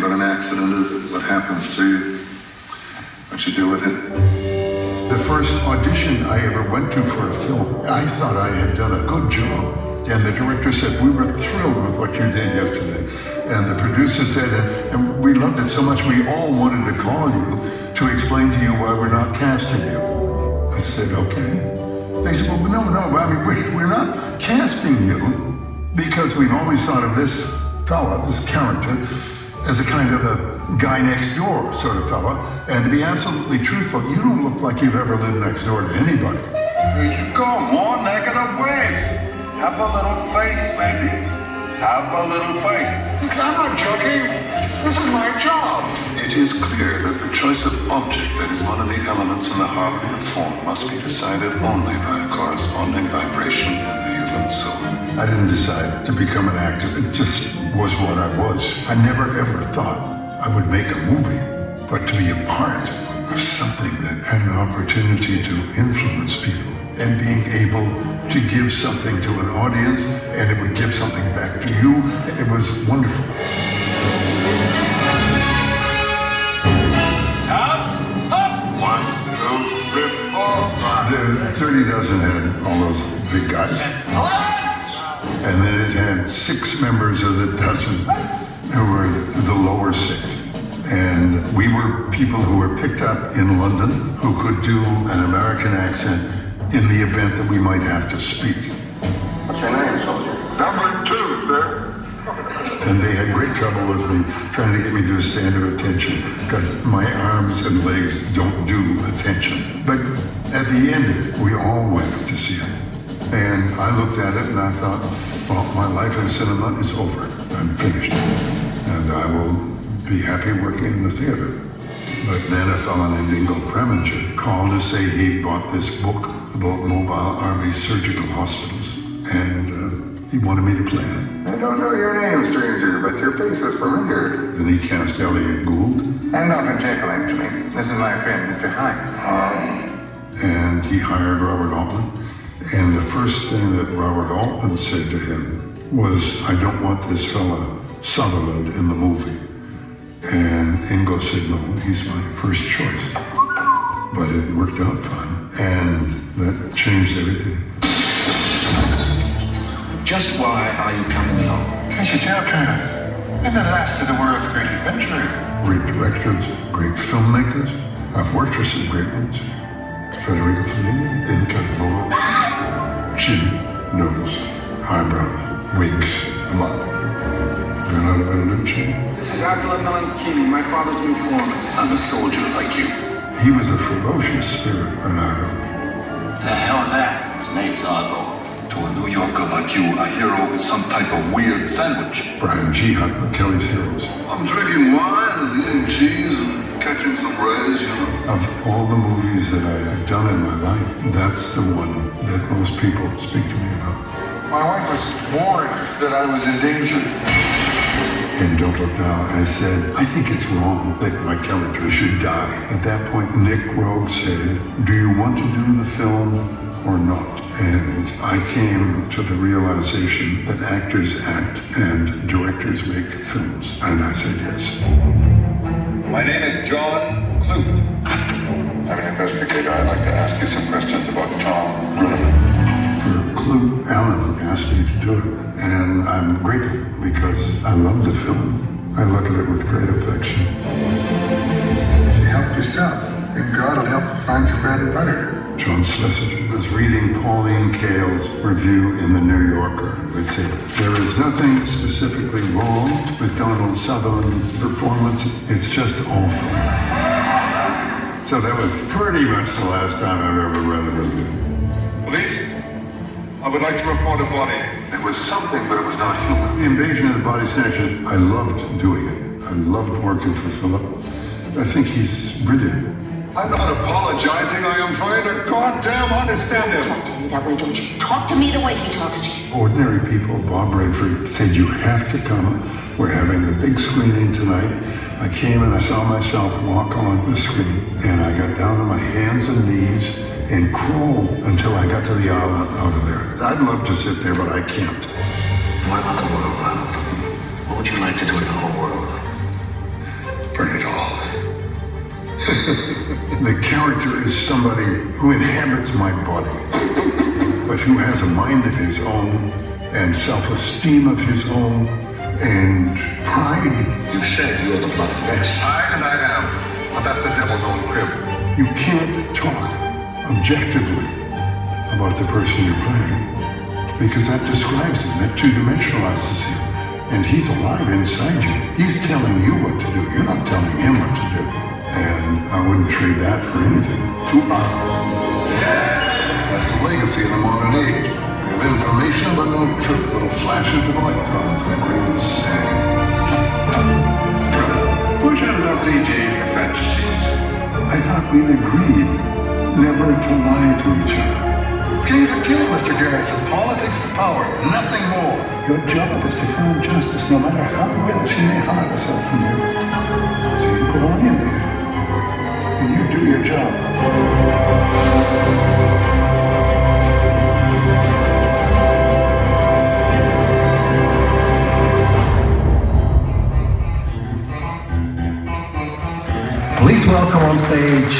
nothing but an accident, is it? What happens to you, what you do with it. The first audition I ever went to for a film, I thought I had done a good job. And the director said, we were thrilled with what you did yesterday. And the producer said, and we loved it so much, we all wanted to call you to explain to you why we're not casting you. I said, okay. They said, well, no, I mean, we're not casting you because we've always thought of this fella, this character, as a kind of a guy next door sort of fella. And to be absolutely truthful, you don't look like you've ever lived next door to anybody. Here you go, more negative waves. Have a little faith, baby. Have a little faith. I'm not joking. This is my job. It is clear that the choice of object that is one of the elements in the harmony of form must be decided only by a corresponding vibration in the human soul. I didn't decide to become an actor. It just was what I was. I never ever thought I would make a movie, but to be a part of something that had an opportunity to influence people and being able to give something to an audience and it would give something back to you, it was wonderful. Up. 1, 2, 3, 4, 5. The 30 dozen had all those big guys. And then it had 6 members of the dozen who were the lower 6. And we were people who were picked up in London who could do an American accent in the event that we might have to speak. What's your name, soldier? Number 2, sir. And they had great trouble with me trying to get me to a stand of attention because my arms and legs don't do attention. But at the end of it, we all went to see it. And I looked at it and I thought, well, my life in cinema is over. I'm finished. And I will be happy working in the theater. But then a fellow named Ingo Preminger called to say he bought this book about mobile army surgical hospitals. And he wanted me to play it. I don't know your name, stranger, but your face is familiar. Then he cast Elliot Gould. I'm Dr. Jekyll, actually. This is my friend, Mr. Hyde. And he hired Robert Altman. And the first thing that Robert Altman said to him was, I don't want this fella Sutherland in the movie. And Ingo said, no, he's my first choice. But it worked out fine. And that changed everything. Just why are you coming along? Casey Joker, and the last of the world's great adventurers. Great directors, great filmmakers. I've worked for some great ones. Federico Fellini, Inca Lola, chin, nose, eyebrows, wigs, a lot. Leonardo Beneducci. This is Awardverleihung Keeney, my father's new foreman. I'm a soldier like you. He was a ferocious spirit, Bernardo. The hell's that? His name's Otto. To a New Yorker like you, a hero is some type of weird sandwich. Brian G. Hunt, Kelly's heroes. I'm drinking wine and eating cheese and catching some rays, you know. Of all the movies that I have done in my life, that's the one that most people speak to me about. My wife was warned that I was in danger. And Don't Look Now, I said, I think it's wrong that my character should die. At that point, Nick Rogue said, do you want to do the film or not? And I came to the realization that actors act and directors make films. And I said yes. My name is John Clute. I'm an investigator. I'd like to ask you some questions about Tom Bruno. For Clue, Alan asked me to do it. And I'm grateful because I love the film. I look at it with great affection. You help yourself, and God will help you find your bread and butter. John Schlesinger was reading Pauline Kael's review in the New Yorker. It said, there is nothing specifically wrong with Donald Sutherland's performance. It's just awful. So that was pretty much the last time I've ever read a review. Police, I would like to report a body. It was something, but it was not human. The Invasion of the Body Snatchers, I loved doing it. I loved working for Philip. I think he's brilliant. I'm not apologizing. I am trying to goddamn understand him. Talk to me that way, don't you? Talk to me the way he talks to you. Ordinary people, Bob Redford, said you have to come. We're having the big screening tonight. I came and I saw myself walk on the screen, and I got down on my hands and knees and crawl until I got to the aisle out of there. I'd love to sit there, but I can't. What about the world, Ronald? What would you like to do with the whole world? The character is somebody who inhabits my body, but who has a mind of his own and self-esteem of his own and pride. You said you're the blood flesh. And I am. But that's the devil's own crib. You can't talk objectively about the person you're playing because that describes him, that two-dimensionalizes him. And he's alive inside you. He's telling you what to do. You're not telling him what to do. And I wouldn't trade that for anything. To us. That's the legacy of the modern age. We have information but no truth. Little flashes of electrons and a grain of sand. Who's your lovely Jane for fantasies? I thought we'd agreed never to lie to each other. Kings are killed, Mr. Garrison. Politics is power, nothing more. Your job is to find justice no matter how well she may hide herself from you. So you go on in there, and you do your job. Please welcome on stage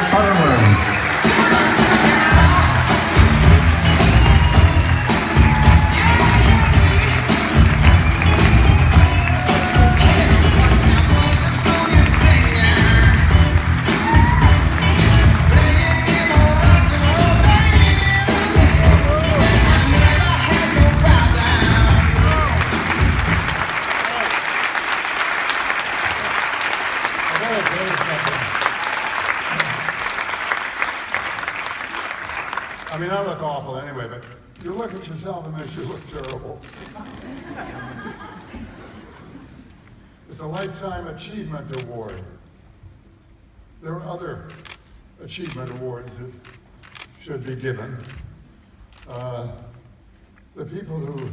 Sutherland. I mean, I look awful anyway, but you look at yourself and makes you look terrible. It's a Lifetime Achievement Award. There are other achievement awards that should be given. The people who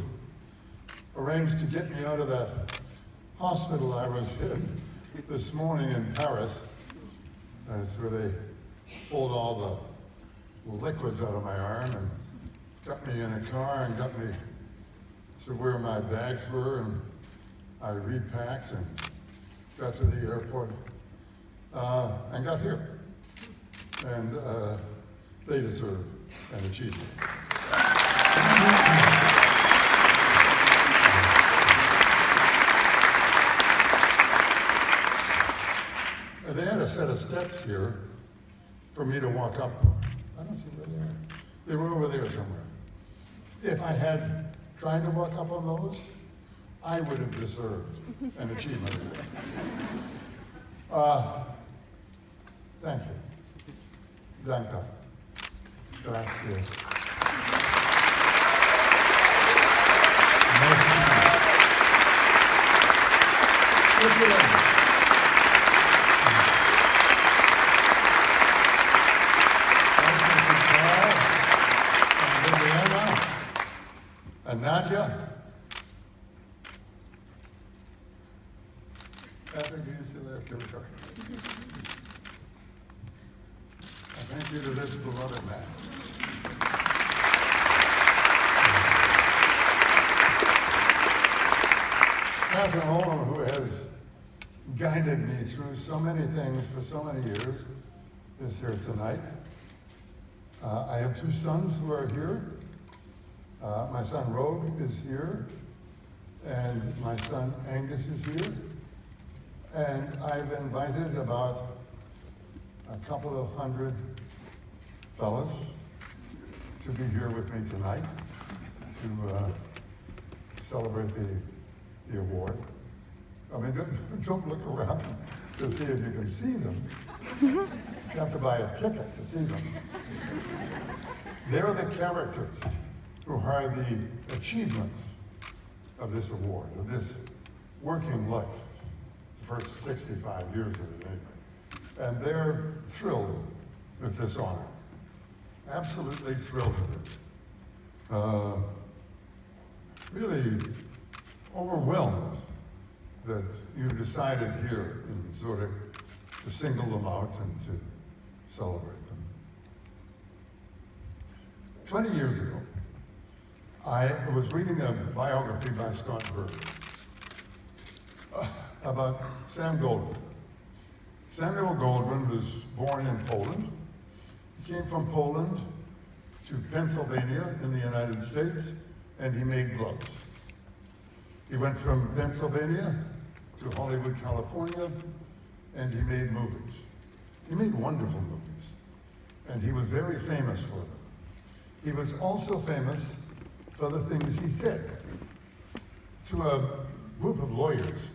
arranged to get me out of that hospital I was in this morning in Paris, that's where they pulled all the liquids out of my arm and got me in a car and got me to where my bags were, and I repacked and got to the airport and got here. And they deserve an achievement. They had a set of steps here for me to walk up on. I don't see where they are. They were over there somewhere. If I had tried to walk up on those, I would have deserved an achievement award. Thank you. Danke. Grazie. And Nadia? Daphne, do you see there? Give it to her. And thank you to this beloved man. Catherine Olam, who has guided me through so many things for so many years, is here tonight. I have two sons who are here. My son Rogue is here, and my son Angus is here. And I've invited about a couple of hundred fellas to be here with me tonight to celebrate the award. I mean, don't look around to see if you can see them. You have to buy a ticket to see them. They're the characters who are the achievements of this award, of this working life, the first 65 years of it anyway. And they're thrilled with this honor, absolutely thrilled with it. Really overwhelmed that you decided here in Zurich to single them out and to celebrate them. 20 years ago, I was reading a biography by Scott Berg about Sam Goldwyn. Samuel Goldwyn was born in Poland. He came from Poland to Pennsylvania in the United States, and he made gloves. He went from Pennsylvania to Hollywood, California, and he made movies. He made wonderful movies, and he was very famous for them. He was also famous for the things he said. To a group of lawyers,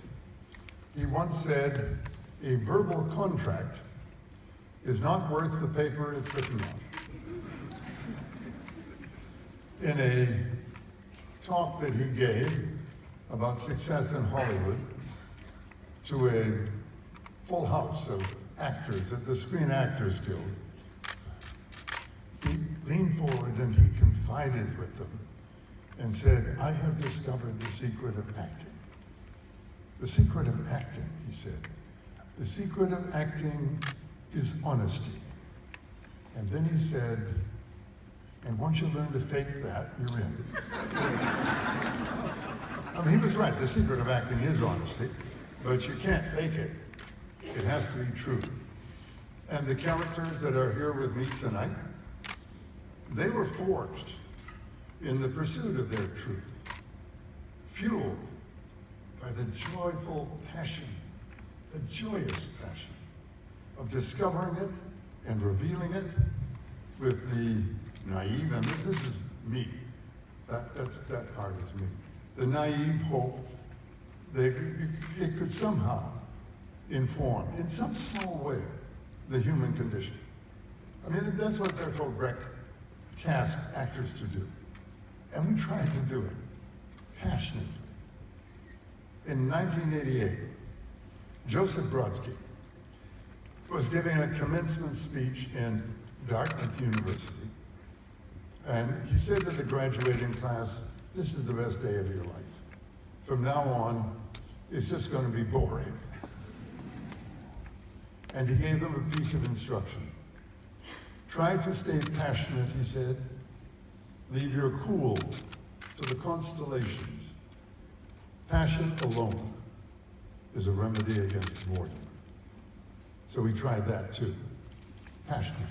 he once said, "A verbal contract is not worth the paper it's written on." In a talk that he gave about success in Hollywood to a full house of actors at the Screen Actors Guild, he leaned forward and he confided with them and said, "I have discovered the secret of acting." The secret of acting, he said. The secret of acting is honesty. And then he said, "And once you learn to fake that, you're in." I mean, he was right. The secret of acting is honesty, but you can't fake it. It has to be true. And the characters that are here with me tonight, they were forged in the pursuit of their truth, fueled by the joyful passion, the joyous passion of discovering it and revealing it with the naive, and this is me, that part is me, the naive hope that it could somehow inform, in some small way, the human condition. I mean, that's what they're called tasked actors to do. And we tried to do it passionately. In 1988, Joseph Brodsky was giving a commencement speech in Dartmouth University, and he said to the graduating class, "This is the best day of your life. From now on, it's just going to be boring." And he gave them a piece of instruction. "Try to stay passionate," he said. "Leave your cool to the constellations. Passion alone is a remedy against boredom." So we tried that too, passionately.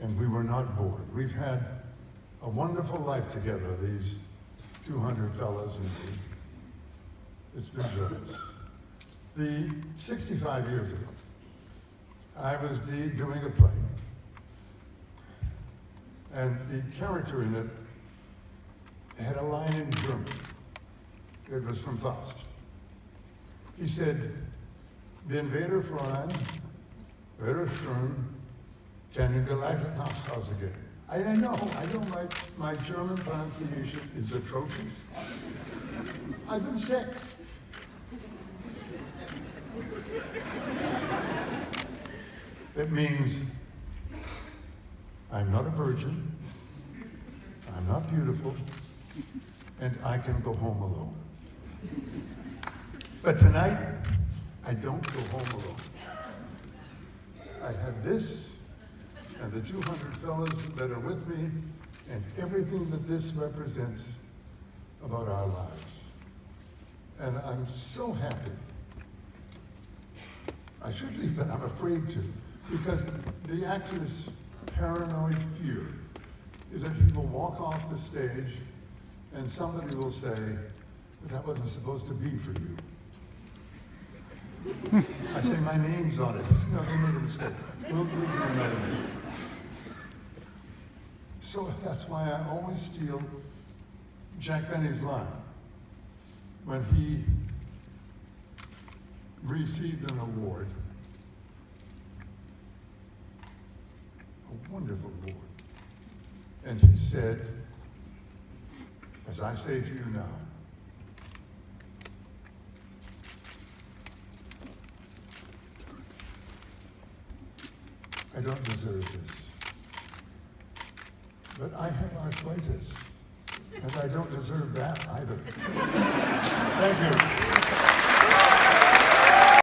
And we were not bored. We've had a wonderful life together, these 200 fellas and me. It's been joyous. 65 years ago, I was doing a play. And the character in it had a line in German. It was from Faust. He said, "Bin weder Fräulein, weder schön, kann geleitet nach Hause gehen." I know my German pronunciation is atrocious. I've been sick. It means I'm not a virgin, I'm not beautiful, and I can go home alone. But tonight, I don't go home alone. I have this and the 200 fellows that are with me and everything that this represents about our lives. And I'm so happy. I should leave, but I'm afraid to, because the actor's paranoid fear is that he will walk off the stage and somebody will say, "But that wasn't supposed to be for you." I say, "My name's on it." He says, "No, they made a mistake. We'll give you another name." So that's why I always steal Jack Benny's line when he received an award, a wonderful award. And he said, as I say to you now, "I don't deserve this, but I have arthritis, and I don't deserve that either." Thank you.